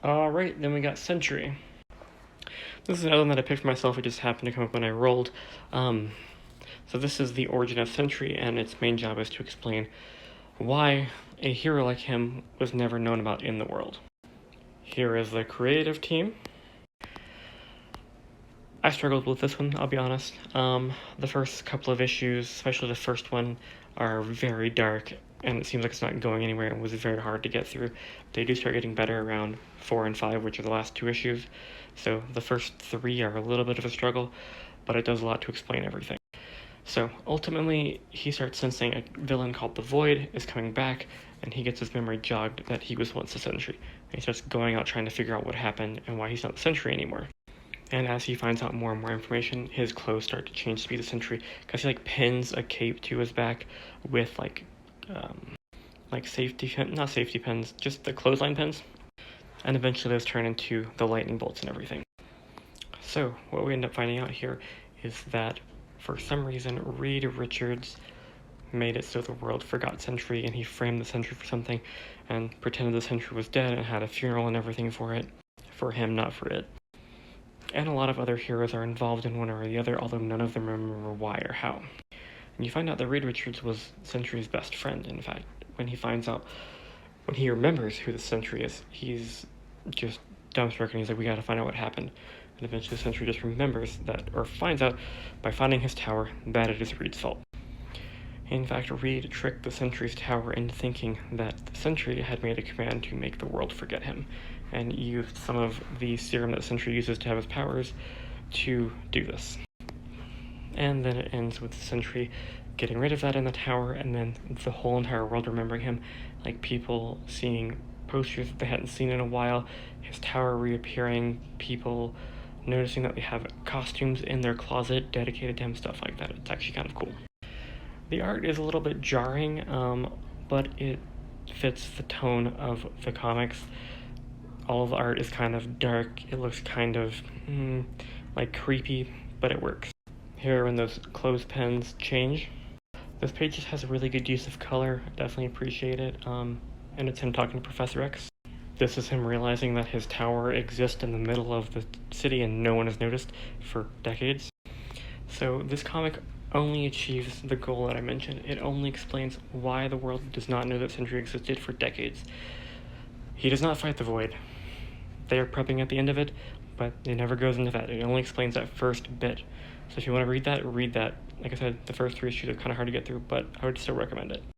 Alright, then we got Sentry. This is another one that I picked for myself. It just happened to come up when I rolled. So this is the origin of Sentry, and its main job is to explain why a hero like him was never known about in the world. Here is the creative team. I struggled with this one, I'll be honest. The first couple of issues, especially the first one, are very dark, and it seems like it's not going anywhere and was very hard to get through. They do start getting better around 4 and 5, which are the last 2 issues, so the first 3 are a little bit of a struggle, but it does a lot to explain everything. So ultimately, he starts sensing a villain called the Void is coming back, and he gets his memory jogged that he was once a Sentry. And he starts going out trying to figure out what happened and why he's not the Sentry anymore. And as he finds out more and more information, his clothes start to change to be the Sentry, because he pins a cape to his back with not safety pins, just the clothesline pins. And eventually those turn into the lightning bolts and everything. So what we end up finding out here is that for some reason Reed Richards made it so the world forgot Sentry, and he framed the Sentry for something and pretended the Sentry was dead and had a funeral and everything for it. For him, not for it. And a lot of other heroes are involved in one or the other, although none of them remember why or how. And you find out that Reed Richards was Sentry's best friend, in fact. When he remembers who the Sentry is, he's just dumbstruck and he's like, we gotta find out what happened. And eventually the Sentry just remembers that, or finds out by finding his tower, that it is Reed's fault. In fact, Reed tricked the Sentry's tower into thinking that the Sentry had made a command to make the world forget him, and used some of the serum that Sentry uses to have his powers to do this. And then it ends with the Sentry getting rid of that in the tower, and then the whole entire world remembering him, like people seeing posters that they hadn't seen in a while, his tower reappearing, people noticing that they have costumes in their closet dedicated to him, stuff like that. It's actually kind of cool. The art is a little bit jarring, but it fits the tone of the comics. All of the art is kind of dark. It looks kind of creepy, but it works. Here, when those clothespins change, this page just has a really good use of color. Definitely appreciate it. And it's him talking to Professor X. This is him realizing that his tower exists in the middle of the city and no one has noticed for decades. So this comic only achieves the goal that I mentioned. It only explains why the world does not know that Sentry existed for decades. He does not fight the Void. They are prepping at the end of it, but it never goes into that. It only explains that first bit. So if you want to read that, read that. Like I said, the first 3 issues are kind of hard to get through, but I would still recommend it.